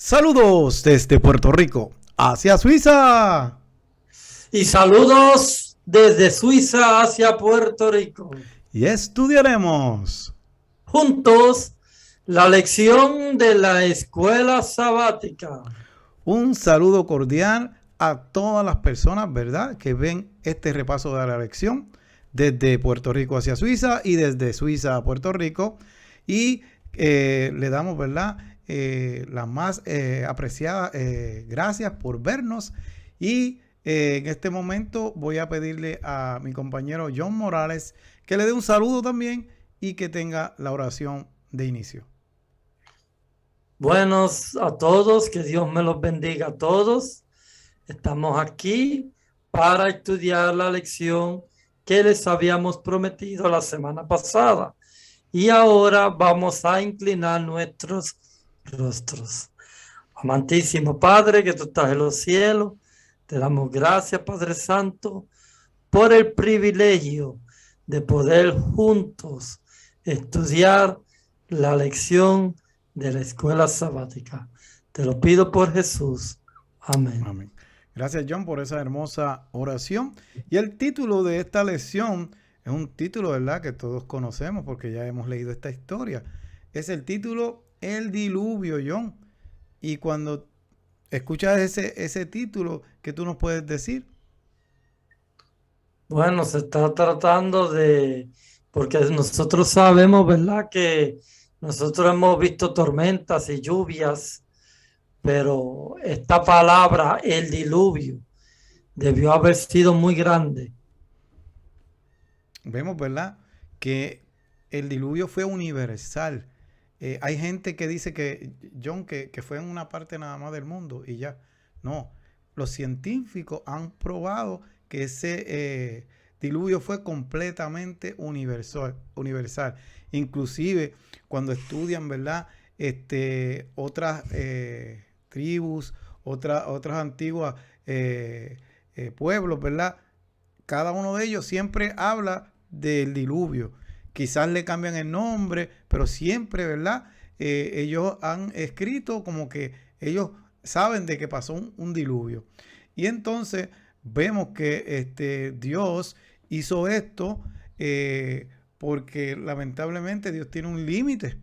Saludos desde Puerto Rico hacia Suiza. Y saludos desde Suiza hacia Puerto Rico. Y estudiaremos Juntos, la lección de la escuela sabática. un saludo cordial a todas las personas, ¿verdad?, que ven este repaso de la lección desde Puerto Rico hacia Suiza y desde Suiza a Puerto Rico. Y le damos, ¿verdad?, la más apreciada gracias por vernos. Y en este momento voy a pedirle a mi compañero John Morales que le dé un saludo también y que tenga la oración de inicio. Buenos a todos, que Dios me los bendiga a todos. Estamos aquí para estudiar la lección que les habíamos prometido la semana pasada. Y ahora vamos a inclinar nuestros rostros. Amantísimo Padre, que tú estás en los cielos, te damos gracias, Padre Santo, por el privilegio de poder juntos estudiar la lección de la escuela sabática. Te lo pido por Jesús. Amén. Amén. Gracias, John, por esa hermosa oración. Y el título de esta lección es un título, ¿verdad?, que todos conocemos porque ya hemos leído esta historia. Es el título El Diluvio, John. Y cuando escuchas ese título, ¿qué tú nos puedes decir? Bueno, se está tratando porque nosotros sabemos, ¿verdad?, que nosotros hemos visto tormentas y lluvias, pero esta palabra, el diluvio, debió haber sido muy grande. Vemos, ¿verdad?, que el diluvio fue universal. Hay gente que dice que, John, que fue en una parte nada más del mundo y ya. No, los científicos han probado que ese diluvio fue completamente universal. Inclusive cuando estudian, ¿verdad?, otras tribus, otras antiguas pueblos, ¿verdad? Cada uno de ellos siempre habla del diluvio. Quizás le cambian el nombre, pero siempre, ¿verdad? Ellos han escrito como que ellos saben de que pasó un diluvio. Y entonces vemos que Dios hizo esto porque lamentablemente Dios tiene un límite.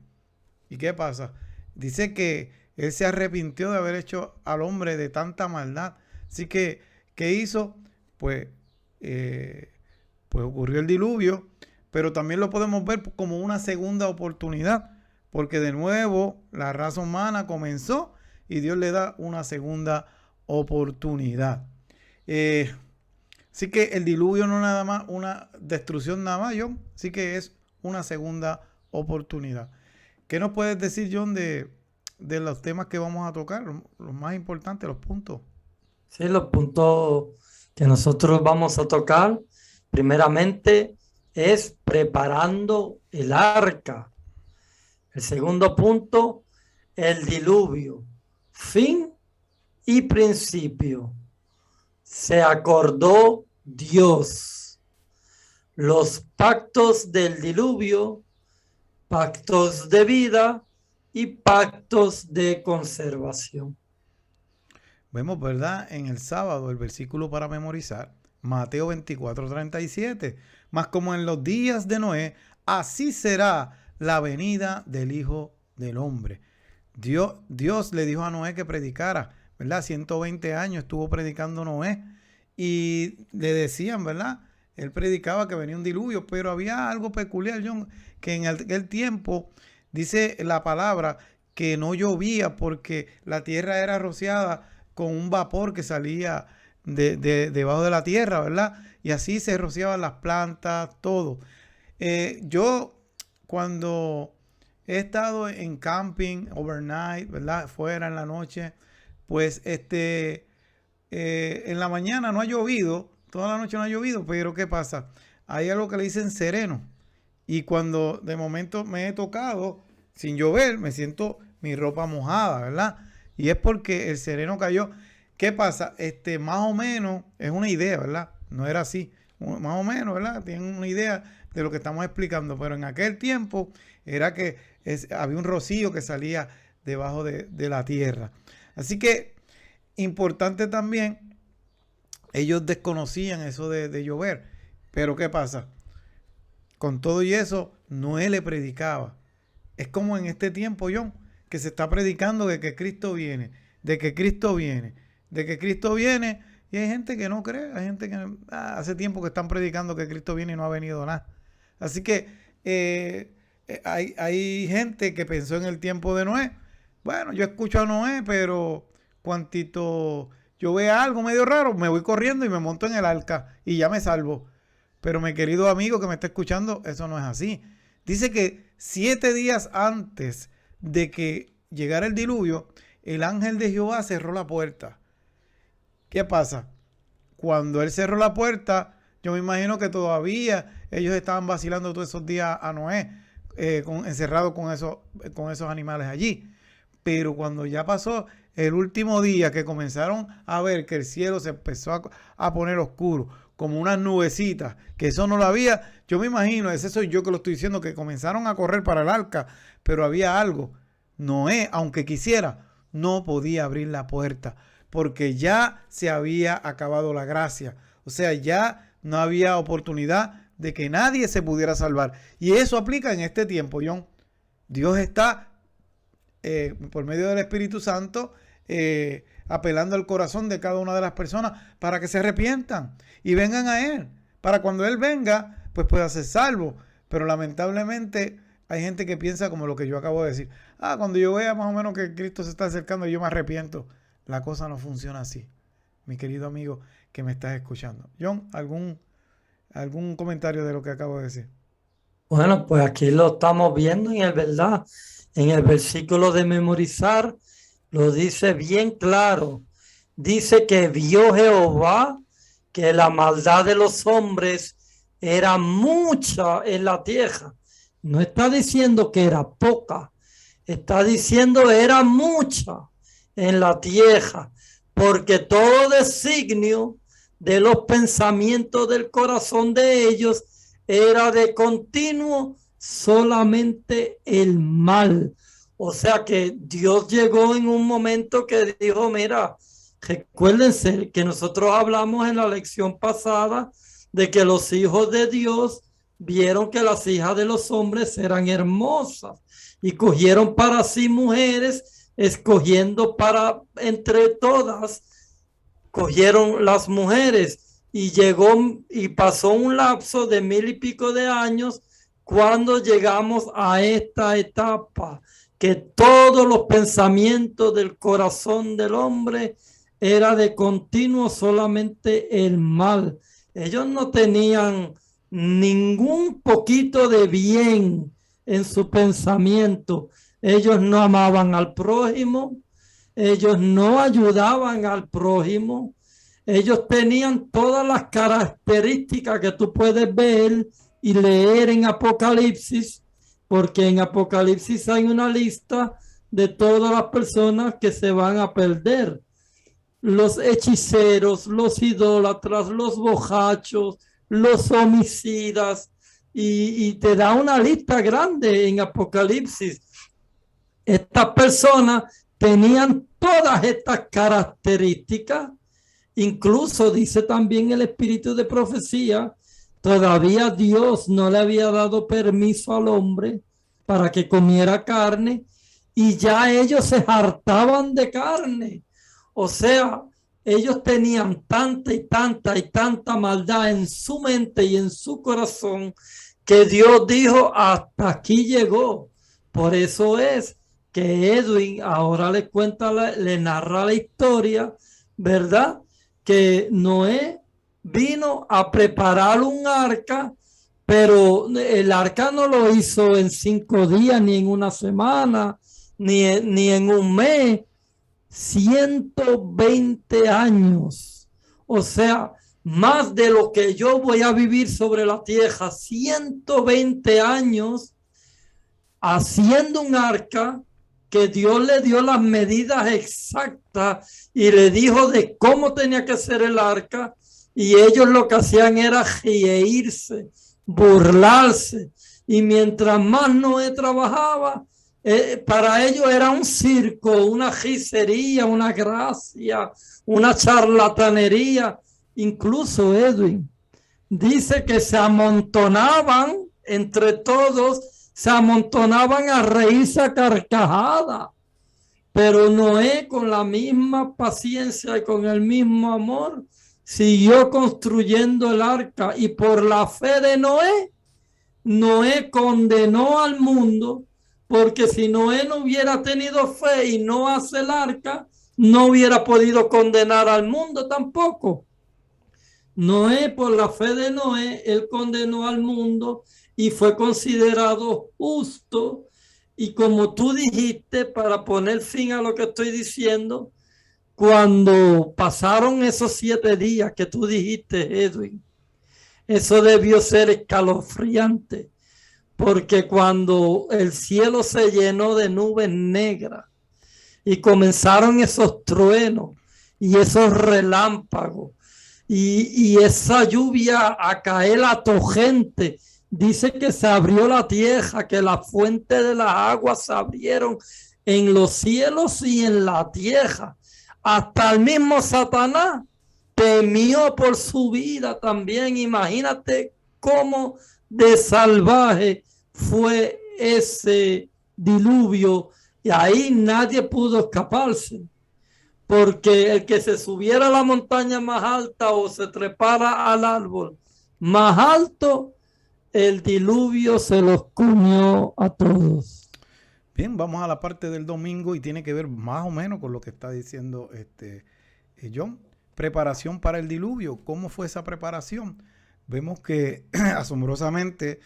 ¿Y qué pasa? Dice que Él se arrepintió de haber hecho al hombre de tanta maldad. Así que, ¿qué hizo? Pues pues ocurrió el diluvio, pero también lo podemos ver como una segunda oportunidad, porque de nuevo la raza humana comenzó y Dios le da una segunda oportunidad. Así que el diluvio no es nada más una destrucción nada más, John, sí que es una segunda oportunidad. ¿Qué nos puedes decir, John, de los temas que vamos a tocar, los más importantes, los puntos? Sí, los puntos que nosotros vamos a tocar, primeramente, es preparando el arca. El segundo punto, el diluvio, fin y principio. Se acordó Dios. Los pactos del diluvio, pactos de vida y pactos de conservación. Vemos, ¿verdad?, en el sábado el versículo para memorizar, Mateo 24:37. Mas como en los días de Noé, así será la venida del Hijo del Hombre. Dios le dijo a Noé que predicara, ¿verdad? 120 años estuvo predicando Noé y le decían, ¿verdad? Él predicaba que venía un diluvio, pero había algo peculiar, John, que en aquel tiempo dice la palabra que no llovía porque la tierra era rociada con un vapor que salía debajo de la tierra, ¿verdad? Y así se rociaban las plantas, todo. Yo cuando he estado en camping, overnight, ¿verdad?, fuera en la noche, pues en la mañana no ha llovido, toda la noche no ha llovido, pero ¿qué pasa? Hay algo que le dicen sereno. Y cuando de momento me he tocado sin llover, me siento mi ropa mojada, ¿verdad? Y es porque el sereno cayó. ¿Qué pasa? Más o menos, es una idea, ¿verdad? No era así. Más o menos, ¿verdad? Tienen una idea de lo que estamos explicando. Pero en aquel tiempo era que había un rocío que salía debajo de la tierra. Así que importante también, ellos desconocían eso de llover. Pero ¿qué pasa? Con todo y eso, Noé le predicaba. Es como en este tiempo, John, que se está predicando de que Cristo viene, de que Cristo viene, de que Cristo viene, y hay gente que no cree, hay gente que hace tiempo que están predicando que Cristo viene y no ha venido nada. Así que hay gente que pensó en el tiempo de Noé. Bueno, yo escucho a Noé, pero cuantito yo vea algo medio raro, me voy corriendo y me monto en el arca y ya me salvo. Pero mi querido amigo que me está escuchando, eso no es así. Dice que 7 días antes de que llegara el diluvio, el ángel de Jehová cerró la puerta. ¿Qué pasa? Cuando él cerró la puerta, yo me imagino que todavía ellos estaban vacilando todos esos días a Noé, encerrado con esos animales allí. Pero cuando ya pasó el último día, que comenzaron a ver que el cielo se empezó a poner oscuro, como unas nubecitas, que eso no lo había, yo me imagino, ese soy yo que lo estoy diciendo, que comenzaron a correr para el arca, pero había algo. Noé, aunque quisiera, no podía abrir la puerta, porque ya se había acabado la gracia. O sea, ya no había oportunidad de que nadie se pudiera salvar. Y eso aplica en este tiempo, John. Dios está, por medio del Espíritu Santo, apelando al corazón de cada una de las personas para que se arrepientan y vengan a Él. Para cuando Él venga, pues pueda ser salvo. Pero lamentablemente hay gente que piensa como lo que yo acabo de decir. Cuando yo vea más o menos que Cristo se está acercando, yo me arrepiento. La cosa no funciona así, mi querido amigo que me estás escuchando. John, ¿algún comentario de lo que acabo de decir? Bueno, pues aquí lo estamos viendo en el versículo de memorizar, lo dice bien claro. Dice que vio Jehová que la maldad de los hombres era mucha en la tierra. No está diciendo que era poca, está diciendo era mucha en la tierra, porque todo designio de los pensamientos del corazón de ellos era de continuo solamente el mal. O sea que Dios llegó en un momento que dijo, mira, recuérdense que nosotros hablamos en la lección pasada de que los hijos de Dios vieron que las hijas de los hombres eran hermosas y cogieron para sí mujeres, escogiendo para entre todas, cogieron las mujeres y llegó y pasó un lapso de 1000 y pico de años cuando llegamos a esta etapa, que todos los pensamientos del corazón del hombre era de continuo solamente el mal. Ellos no tenían ningún poquito de bien en su pensamiento. Ellos no amaban al prójimo, ellos no ayudaban al prójimo, ellos tenían todas las características que tú puedes ver y leer en Apocalipsis, porque en Apocalipsis hay una lista de todas las personas que se van a perder. Los hechiceros, los idólatras, los borrachos, los homicidas, y te da una lista grande en Apocalipsis. Estas personas tenían todas estas características. Incluso dice también el espíritu de profecía, todavía Dios no le había dado permiso al hombre para que comiera carne y ya ellos se hartaban de carne. O sea, ellos tenían tanta y tanta y tanta maldad en su mente y en su corazón que Dios dijo, hasta aquí llegó. Por eso es que Edwin ahora le narra la historia, ¿verdad? Que Noé vino a preparar un arca, pero el arca no lo hizo en 5 días, ni en una semana, ni en un mes, 120 años. O sea, más de lo que yo voy a vivir sobre la tierra, 120 años haciendo un arca que Dios le dio las medidas exactas y le dijo de cómo tenía que ser el arca, y ellos lo que hacían era reírse, burlarse, y mientras más Noé trabajaba, Para ellos era un circo, una hechicería, una gracia, una charlatanería. Incluso Edwin dice que se amontonaban entre todos, se amontonaban a reírse a carcajada. Pero Noé, con la misma paciencia y con el mismo amor, siguió construyendo el arca, y por la fe de Noé, Noé condenó al mundo, porque si Noé no hubiera tenido fe y no hace el arca, no hubiera podido condenar al mundo tampoco. Noé, por la fe de Noé, él condenó al mundo y fue considerado justo. Y como tú dijiste, para poner fin a lo que estoy diciendo, cuando pasaron esos 7 días que tú dijiste, Edwin, eso debió ser escalofriante, porque cuando el cielo se llenó de nubes negras y comenzaron esos truenos y esos relámpagos y esa lluvia a caer a torrente, dice que se abrió la tierra, que las fuentes de las aguas se abrieron en los cielos y en la tierra. Hasta el mismo Satanás temió por su vida también. Imagínate cómo de salvaje fue ese diluvio, y ahí nadie pudo escaparse, porque el que se subiera a la montaña más alta o se trepara al árbol más alto, el diluvio se los comió a todos. Bien, vamos a la parte del domingo y tiene que ver más o menos con lo que está diciendo John. Preparación para el diluvio. ¿Cómo fue esa preparación? Vemos que asombrosamente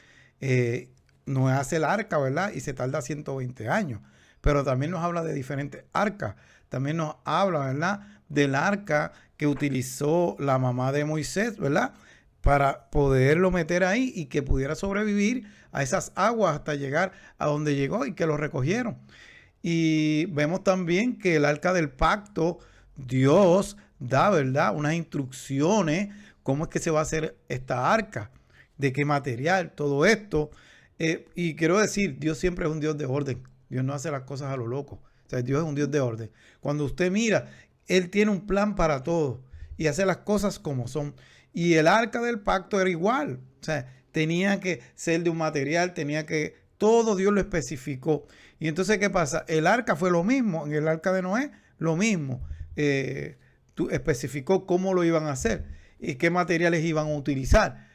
Noé hace el arca, ¿verdad? Y se tarda 120 años. Pero también nos habla de diferentes arcas. También nos habla, ¿verdad?, del arca que utilizó la mamá de Moisés, ¿verdad?, para poderlo meter ahí y que pudiera sobrevivir a esas aguas hasta llegar a donde llegó y que lo recogieron. Y vemos también que el arca del pacto, Dios da, ¿verdad?, unas instrucciones, cómo es que se va a hacer esta arca, de qué material, todo esto. Y quiero decir, Dios siempre es un Dios de orden. Dios no hace las cosas a lo loco. O sea, Dios es un Dios de orden. Cuando usted mira, Él tiene un plan para todo y hace las cosas como son. Y el arca del pacto era igual. O sea, tenía que ser de un material, tenía que... Todo Dios lo especificó. Y entonces, ¿qué pasa? El arca fue lo mismo. En el arca de Noé, lo mismo. Especificó cómo lo iban a hacer y qué materiales iban a utilizar.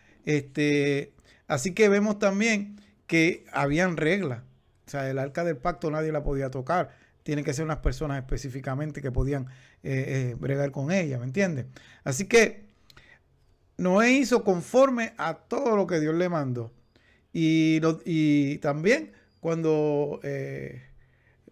Así que vemos también que habían reglas. O sea, el arca del pacto nadie la podía tocar. Tienen que ser unas personas específicamente que podían bregar con ella, ¿me entiendes? Así que Noé hizo conforme a todo lo que Dios le mandó. Y también cuando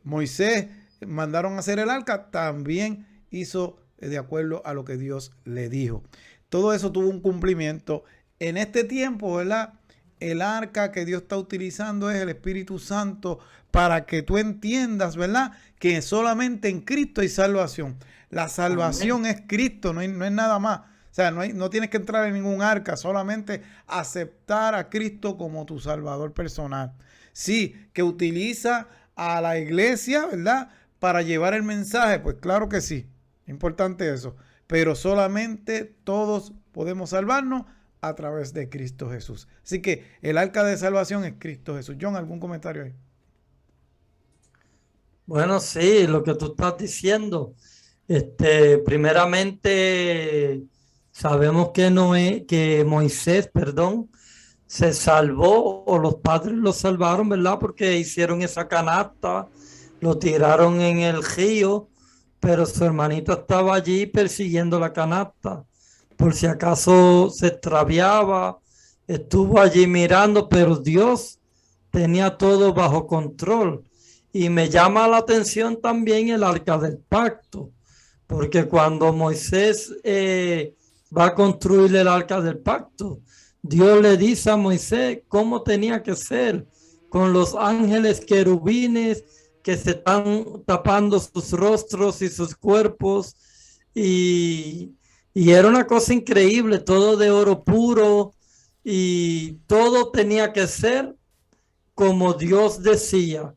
Moisés mandaron a hacer el arca, también hizo de acuerdo a lo que Dios le dijo. Todo eso tuvo un cumplimiento. En este tiempo, ¿verdad?, el arca que Dios está utilizando es el Espíritu Santo para que tú entiendas, ¿verdad?, que solamente en Cristo hay salvación. La salvación es Cristo, no es nada más. O sea, no tienes que entrar en ningún arca, solamente aceptar a Cristo como tu Salvador personal. Sí, que utiliza a la iglesia, ¿verdad?, para llevar el mensaje, pues claro que sí, importante eso. Pero solamente todos podemos salvarnos a través de Cristo Jesús. Así que el arca de salvación es Cristo Jesús. John, ¿algún comentario ahí? Bueno, sí, lo que tú estás diciendo. Primeramente, sabemos que Moisés, perdón, se salvó, o los padres lo salvaron, ¿verdad? Porque hicieron esa canasta, lo tiraron en el río, pero su hermanito estaba allí persiguiendo la canasta. Por si acaso se extraviaba, estuvo allí mirando, pero Dios tenía todo bajo control. Y me llama la atención también el arca del pacto, porque cuando Moisés va a construir el arca del pacto, Dios le dice a Moisés cómo tenía que ser, con los ángeles querubines que se están tapando sus rostros y sus cuerpos, y era una cosa increíble, todo de oro puro, y todo tenía que ser como Dios decía,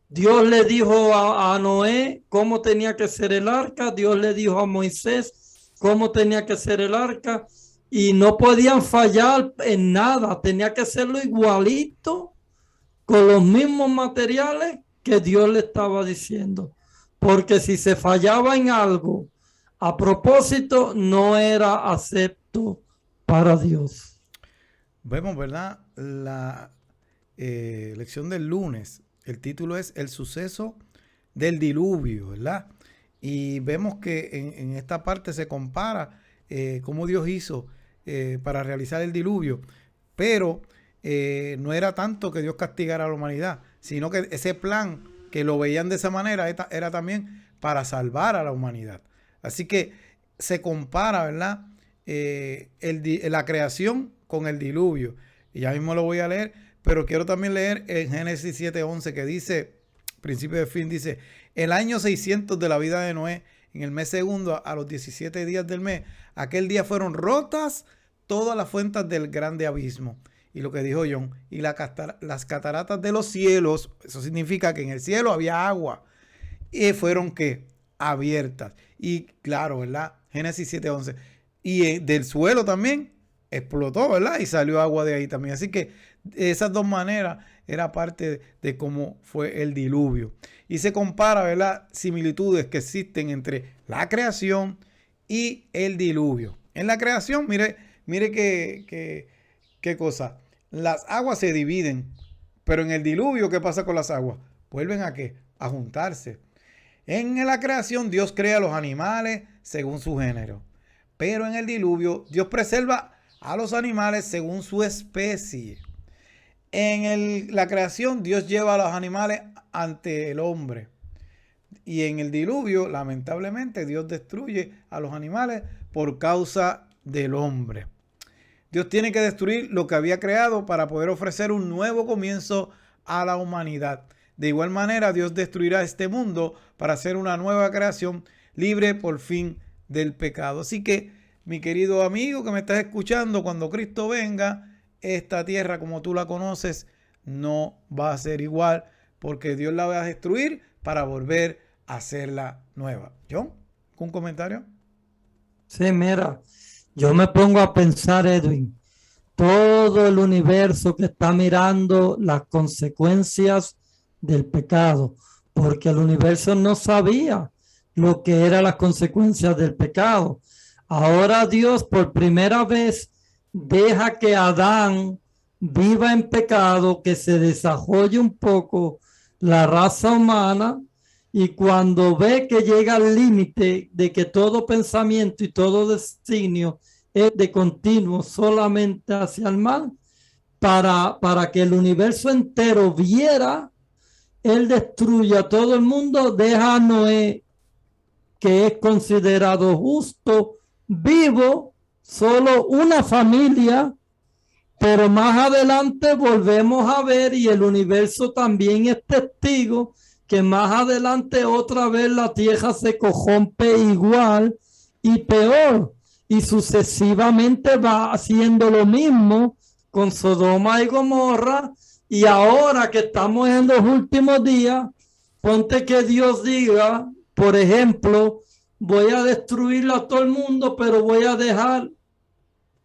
Dios le dijo a Noé cómo tenía que ser el arca, Dios le dijo a Moisés cómo tenía que ser el arca, y no podían fallar en nada, tenía que hacerlo igualito, con los mismos materiales que Dios le estaba diciendo. Porque si se fallaba en algo a propósito, no era acepto para Dios. Vemos, ¿verdad? La lección del lunes, el título es El suceso del diluvio, ¿verdad? Y vemos que en esta parte se compara cómo Dios hizo para realizar el diluvio, pero no era tanto que Dios castigara a la humanidad, sino que ese plan que lo veían de esa manera era también para salvar a la humanidad. Así que se compara, ¿verdad? La creación con el diluvio. Y ya mismo lo voy a leer, pero quiero también leer en Génesis 7:11 que dice, principio de fin, dice, el año 600 de la vida de Noé, en el mes segundo, a los 17 días del mes, aquel día fueron rotas todas las fuentes del grande abismo. Y lo que dijo John, y las cataratas de los cielos, eso significa que en el cielo había agua, y fueron que abiertas. Y claro, ¿verdad? Génesis 7:11. Y del suelo también explotó, ¿verdad? Y salió agua de ahí también. Así que esas dos maneras era parte de cómo fue el diluvio. Y se compara, ¿verdad? Similitudes que existen entre la creación y el diluvio. En la creación, mire qué cosa. Las aguas se dividen, pero en el diluvio, ¿qué pasa con las aguas? Vuelven a qué? A juntarse. En la creación Dios crea a los animales según su género, pero en el diluvio Dios preserva a los animales según su especie. En la creación Dios lleva a los animales ante el hombre. Y en el diluvio, lamentablemente, Dios destruye a los animales por causa del hombre. Dios tiene que destruir lo que había creado para poder ofrecer un nuevo comienzo a la humanidad. De igual manera, Dios destruirá este mundo para hacer una nueva creación libre por fin del pecado. Así que, mi querido amigo que me estás escuchando, cuando Cristo venga, esta tierra como tú la conoces no va a ser igual, porque Dios la va a destruir para volver a hacerla nueva. ¿John? ¿Un comentario? Sí, mira, yo me pongo a pensar, Edwin, todo el universo que está mirando las consecuencias del pecado, porque el universo no sabía lo que eran las consecuencias del pecado. Ahora Dios por primera vez deja que Adán viva en pecado, que se desarrolle un poco la raza humana, y cuando ve que llega al límite de que todo pensamiento y todo designio es de continuo solamente hacia el mal, para que el universo entero viera, él destruye a todo el mundo, deja a Noé, que es considerado justo, vivo, solo una familia, pero más adelante volvemos a ver, y el universo también es testigo, que más adelante otra vez la tierra se corrompe igual y peor, y sucesivamente va haciendo lo mismo con Sodoma y Gomorra. Y ahora que estamos en los últimos días, ponte que Dios diga, por ejemplo, voy a destruirlo a todo el mundo, pero voy a dejar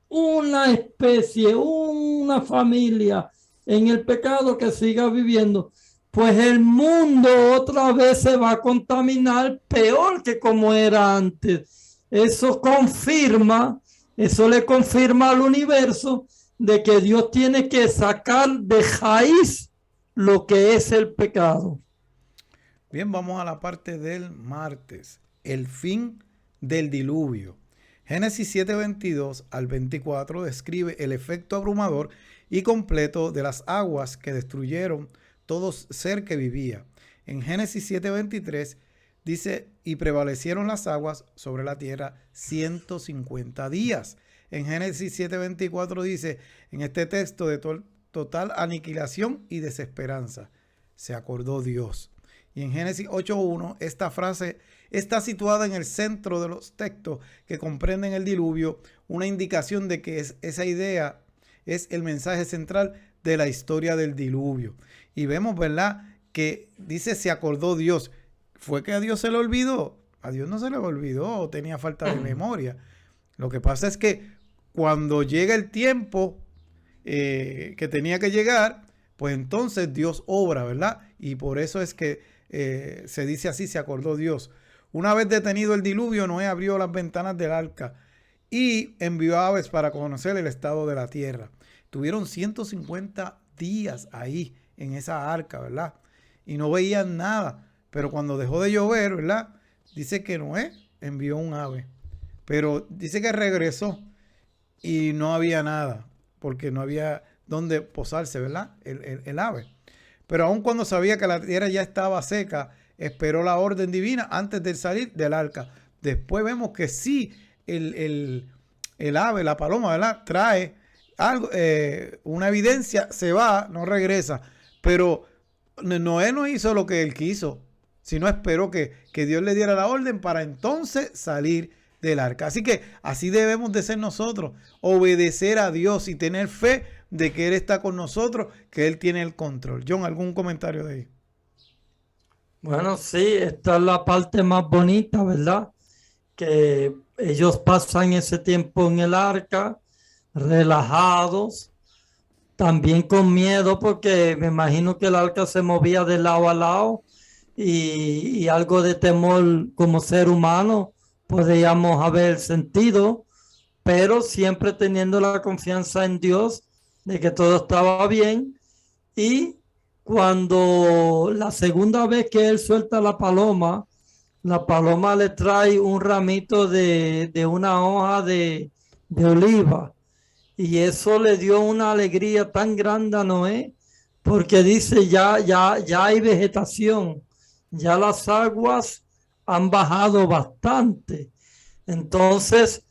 una especie, una familia en el pecado que siga viviendo, pues el mundo otra vez se va a contaminar peor que como era antes. Eso le confirma al universo de que Dios tiene que sacar de raíz lo que es el pecado. Bien, vamos a la parte del martes, el fin del diluvio. Génesis 7:22 al 24 describe el efecto abrumador y completo de las aguas que destruyeron todo ser que vivía. En Génesis 7:23 dice, y prevalecieron las aguas sobre la tierra 150 días. En Génesis 7:24 dice, en este texto de total aniquilación y desesperanza, se acordó Dios. Y en Génesis 8:1 esta frase está situada en el centro de los textos que comprenden el diluvio, una indicación de que esa idea es el mensaje central de la historia del diluvio. Y vemos, ¿verdad?, que dice se acordó Dios. ¿Fue que a Dios se le olvidó? A Dios no se le olvidó o tenía falta de memoria. Lo que pasa es que cuando llega el tiempo que tenía que llegar, pues entonces Dios obra, ¿verdad? Y por eso es que se dice así, se acordó Dios. Una vez detenido el diluvio, Noé abrió las ventanas del arca y envió aves para conocer el estado de la tierra. Tuvieron 150 días ahí en esa arca, ¿verdad? Y no veían nada. Pero cuando dejó de llover, ¿verdad? Dice que Noé envió un ave. Pero dice que regresó y no había nada, porque no había dónde posarse, ¿verdad? El ave. Pero aun cuando sabía que la tierra ya estaba seca, esperó la orden divina antes de salir del arca. Después vemos que sí, el ave, la paloma, ¿verdad? Trae algo, una evidencia, se va, no regresa. Pero Noé no hizo lo que él quiso, sino esperó que Dios le diera la orden para entonces salir del arca. Así que así debemos de ser nosotros, obedecer a Dios y tener fe de que Él está con nosotros, que Él tiene el control. John, ¿algún comentario de ahí? Bueno, sí, esta es la parte más bonita, ¿verdad? Que ellos pasan ese tiempo en el arca, relajados, también con miedo, porque me imagino que el arca se movía de lado a lado y algo de temor como ser humano podríamos haber sentido, pero siempre teniendo la confianza en Dios de que todo estaba bien. Y cuando la segunda vez que él suelta la paloma le trae un ramito de una hoja de oliva. Y eso le dio una alegría tan grande a Noé, porque dice, ya hay vegetación, ya las aguas han bajado bastante. Entonces,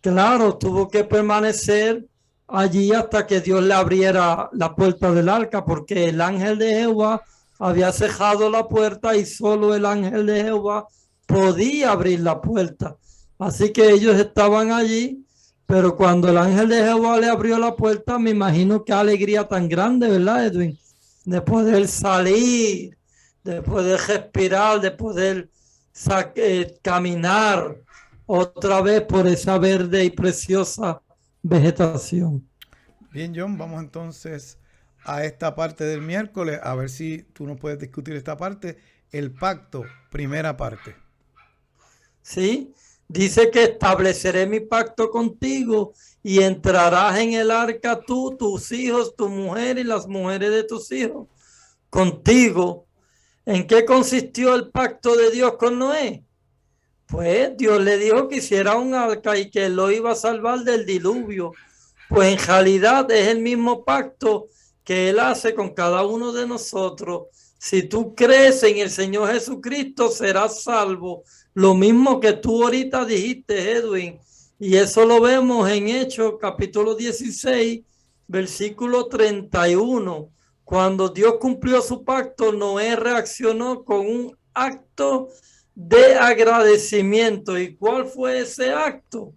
claro, tuvo que permanecer allí hasta que Dios le abriera la puerta del arca, porque el ángel de Jehová había cerrado la puerta y solo el ángel de Jehová podía abrir la puerta. Así que ellos estaban allí, pero cuando el ángel de Jehová le abrió la puerta, me imagino qué alegría tan grande, ¿verdad, Edwin? De poder salir, de poder respirar, de poder caminar otra vez por esa verde y preciosa vegetación. Bien, John, vamos entonces a esta parte del miércoles, a ver si tú nos puedes discutir esta parte, el pacto, primera parte. ¿Sí? Dice que estableceré mi pacto contigo y entrarás en el arca tú, tus hijos, tu mujer y las mujeres de tus hijos contigo. ¿En qué consistió el pacto de Dios con Noé? Pues Dios le dijo que hiciera un arca y que lo iba a salvar del diluvio. Pues en realidad es el mismo pacto que Él hace con cada uno de nosotros. Si tú crees en el Señor Jesucristo, serás salvo. Lo mismo que tú ahorita dijiste, Edwin. Y eso lo vemos en Hechos capítulo 16, versículo 31. Cuando Dios cumplió su pacto, Noé reaccionó con un acto de agradecimiento. ¿Y cuál fue ese acto?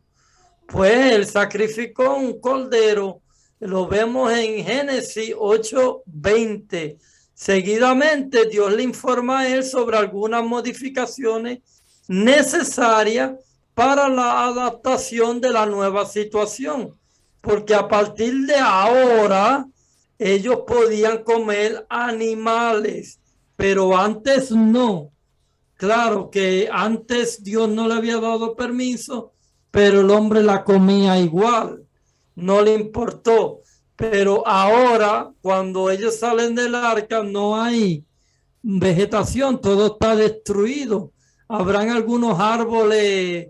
Pues él sacrificó un cordero. Lo vemos en Génesis 8:20. Seguidamente, Dios le informa a él sobre algunas modificaciones necesarias para la adaptación de la nueva situación. Porque a partir de ahora, ellos podían comer animales, pero antes no. Claro que antes Dios no le había dado permiso, pero el hombre la comía igual, no le importó. Pero ahora, cuando ellos salen del arca, no hay vegetación, todo está destruido. Habrán algunos árboles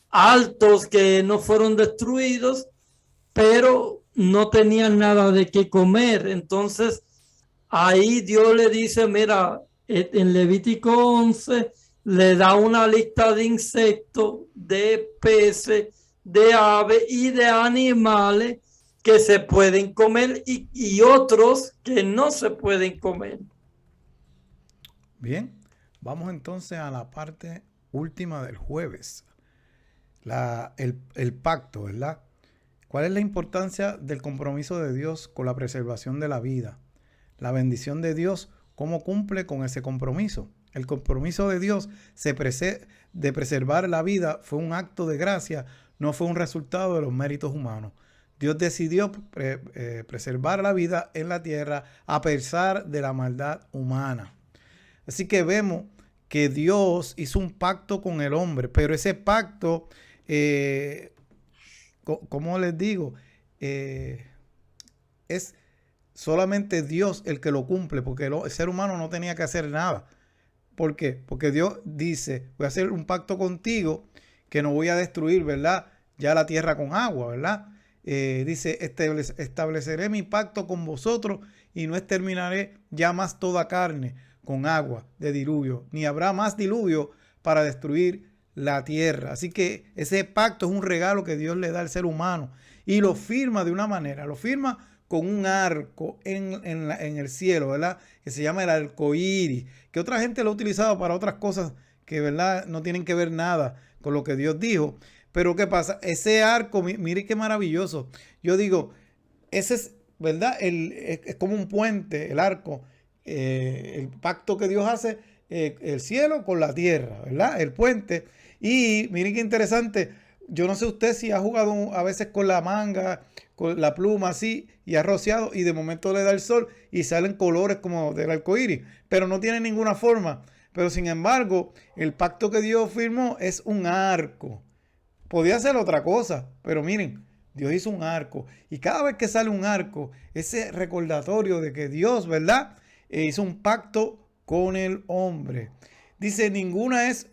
altos que no fueron destruidos, pero no tenían nada de qué comer. Entonces, ahí Dios le dice, mira, en Levítico 11 le da una lista de insectos, de peces, de aves y de animales que se pueden comer y otros que no se pueden comer. Bien, vamos entonces a la parte última del jueves, el pacto, ¿verdad? ¿Cuál es la importancia del compromiso de Dios con la preservación de la vida? La bendición de Dios ¿Cómo cumple con ese compromiso? El compromiso de Dios de preservar la vida fue un acto de gracia, no fue un resultado de los méritos humanos. Dios decidió preservar la vida en la tierra a pesar de la maldad humana. Así que vemos que Dios hizo un pacto con el hombre, pero ese pacto, ¿cómo les digo? Es solamente Dios el que lo cumple, porque el ser humano no tenía que hacer nada. ¿Por qué? Porque Dios dice, voy a hacer un pacto contigo que no voy a destruir, ¿verdad? Ya la tierra con agua, ¿verdad? Dice, estableceré mi pacto con vosotros y no exterminaré ya más toda carne con agua de diluvio, ni habrá más diluvio para destruir la tierra. Así que ese pacto es un regalo que Dios le da al ser humano y lo firma de una manera, lo firma con un arco en el cielo, ¿verdad? Que se llama el arco iris, que otra gente lo ha utilizado para otras cosas que, ¿verdad?, no tienen que ver nada con lo que Dios dijo. Pero ¿qué pasa? Ese arco, mire qué maravilloso. Yo digo, ese es, ¿verdad? Es como un puente, el arco, el pacto que Dios hace, el cielo con la tierra, ¿verdad? El puente. Y miren qué interesante. Yo no sé usted si ha jugado a veces con la manga, con la pluma así, y ha rociado, y de momento le da el sol y salen colores como del arco iris, pero no tiene ninguna forma. Pero sin embargo, el pacto que Dios firmó es un arco. Podía ser otra cosa, pero miren, Dios hizo un arco. Y cada vez que sale un arco, ese recordatorio de que Dios, ¿verdad?, hizo un pacto con el hombre. Dice, ninguna es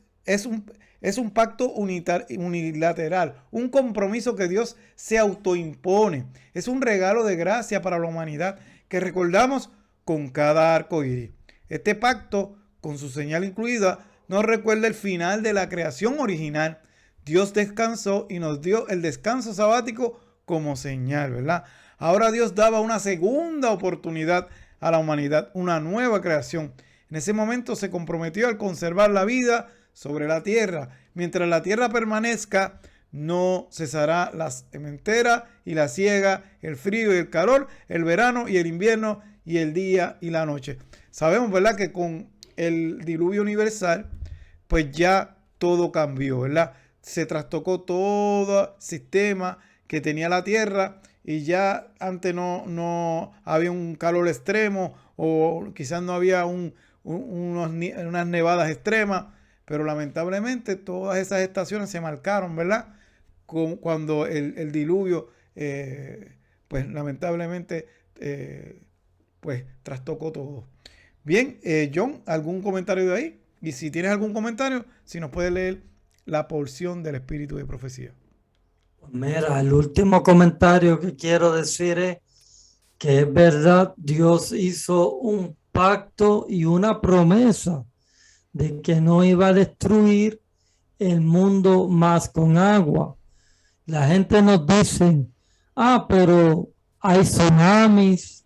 un pacto unilateral, un compromiso que Dios se autoimpone. Es un regalo de gracia para la humanidad que recordamos con cada arco iris. Este pacto, con su señal incluida, nos recuerda el final de la creación original. Dios descansó y nos dio el descanso sabático como señal, ¿verdad? Ahora Dios daba una segunda oportunidad a la humanidad, una nueva creación. En ese momento se comprometió al conservar la vida sobre la tierra. Mientras la tierra permanezca, no cesará la sementera y la siega, el frío y el calor, el verano y el invierno y el día y la noche. Sabemos, ¿verdad?, que con el diluvio universal, pues ya todo cambió, ¿verdad? Se trastocó todo sistema que tenía la tierra y ya antes no había un calor extremo o quizás no había unas nevadas extremas, pero lamentablemente todas esas estaciones se marcaron, ¿verdad? Cuando el diluvio, pues lamentablemente, pues trastocó todo. Bien, John, ¿algún comentario de ahí? Y si tienes algún comentario, si nos puedes leer la porción del espíritu de profecía. Mira, el último comentario que quiero decir es que es verdad, Dios hizo un pacto y una promesa de que no iba a destruir el mundo más con agua. La gente nos dice, pero hay tsunamis,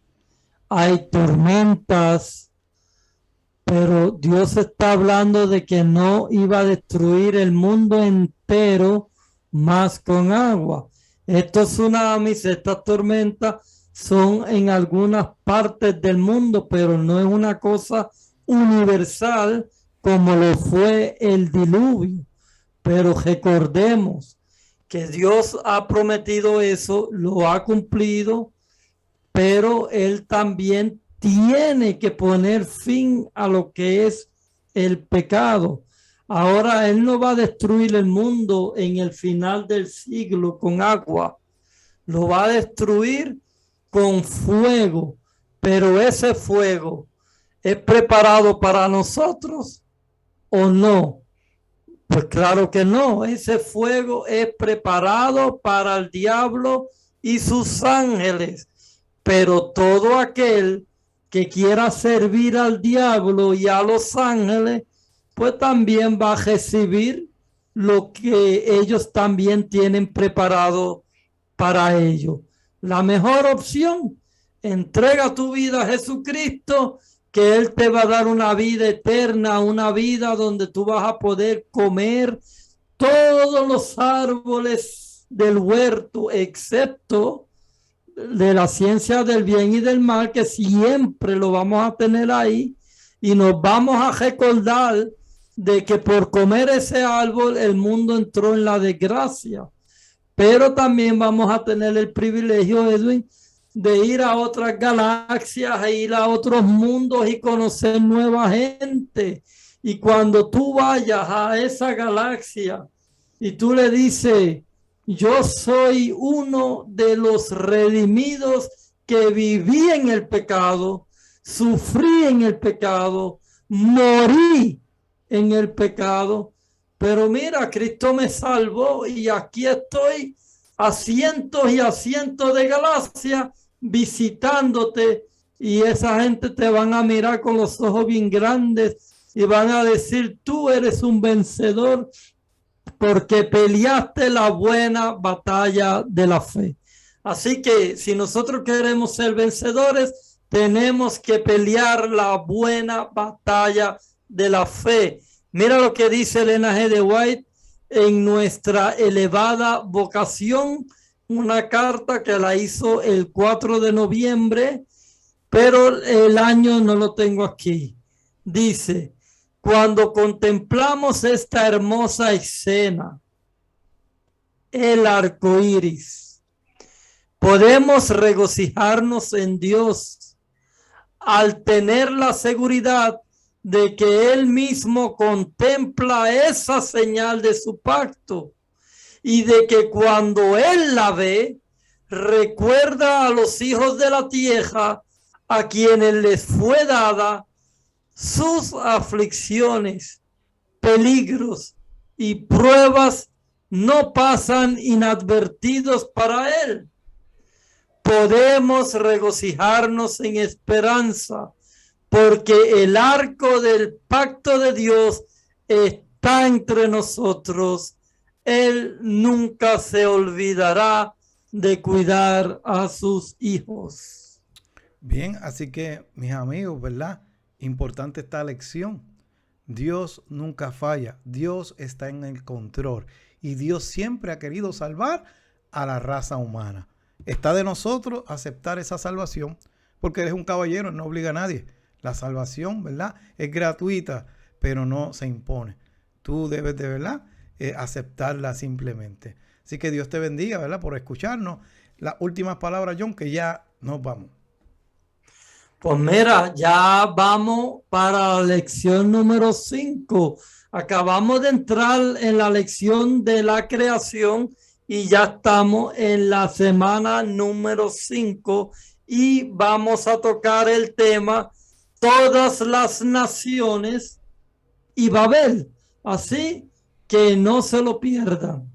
hay tormentas, pero Dios está hablando de que no iba a destruir el mundo entero más con agua. Estos tsunamis, estas tormentas son en algunas partes del mundo, pero no es una cosa universal como lo fue el diluvio. Pero recordemos que Dios ha prometido eso, lo ha cumplido, pero Él también tiene que poner fin a lo que es el pecado. Ahora Él no va a destruir el mundo en el final del siglo con agua, lo va a destruir con fuego, pero ese fuego ¿es preparado para nosotros o no? Pues claro que no, ese fuego es preparado para el diablo y sus ángeles, pero todo aquel que quiera servir al diablo y a los ángeles, pues también va a recibir lo que ellos también tienen preparado para ellos. La mejor opción, entrega tu vida a Jesucristo, que Él te va a dar una vida eterna, una vida donde tú vas a poder comer todos los árboles del huerto, excepto de la ciencia del bien y del mal, que siempre lo vamos a tener ahí, y nos vamos a recordar de que por comer ese árbol el mundo entró en la desgracia. Pero también vamos a tener el privilegio, Edwin, de ir a otras galaxias, e ir a otros mundos y conocer nueva gente. Y cuando tú vayas a esa galaxia y tú le dices, yo soy uno de los redimidos que viví en el pecado, sufrí en el pecado, morí en el pecado, pero mira, Cristo me salvó y aquí estoy a cientos y a cientos de galaxias visitándote, y esa gente te van a mirar con los ojos bien grandes y van a decir, tú eres un vencedor porque peleaste la buena batalla de la fe. Así que si nosotros queremos ser vencedores, tenemos que pelear la buena batalla de la fe. Mira lo que dice Elena G. de White en Nuestra elevada vocación, una carta que la hizo el 4 de noviembre, pero el año no lo tengo aquí. Dice, cuando contemplamos esta hermosa escena, el arco iris, podemos regocijarnos en Dios al tener la seguridad de que Él mismo contempla esa señal de su pacto y de que cuando Él la ve, recuerda a los hijos de la tierra a quienes les fue dada sus aflicciones, peligros y pruebas no pasan inadvertidos para Él. Podemos regocijarnos en esperanza porque el arco del pacto de Dios está entre nosotros. Él nunca se olvidará de cuidar a sus hijos. Bien, así que mis amigos, ¿verdad? Importante esta lección. Dios nunca falla. Dios está en el control. Y Dios siempre ha querido salvar a la raza humana. Está de nosotros aceptar esa salvación, porque eres un caballero, no obliga a nadie. La salvación, ¿verdad? Es gratuita, pero no se impone. Tú debes de, ¿verdad? Aceptarla simplemente. Así que Dios te bendiga, ¿verdad? Por escucharnos. Las últimas palabras, John, que ya nos vamos. Pues mira, ya vamos para la lección número 5. Acabamos de entrar en la lección de la creación y ya estamos en la semana número 5 y vamos a tocar el tema todas las naciones y Babel. Así que no se lo pierdan.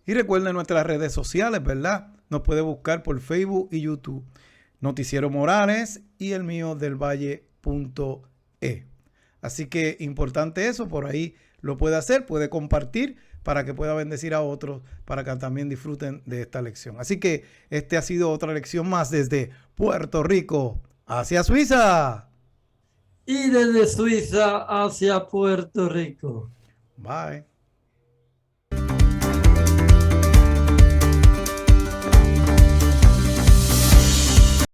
Y recuerden nuestras redes sociales, ¿verdad? Nos puede buscar por Facebook y YouTube. Noticiero Morales y el mío del Valle.e. Así que importante eso, por ahí lo puede hacer, puede compartir para que pueda bendecir a otros, para que también disfruten de esta lección. Así que este ha sido otra lección más desde Puerto Rico hacia Suiza. Y desde Suiza hacia Puerto Rico. Bye.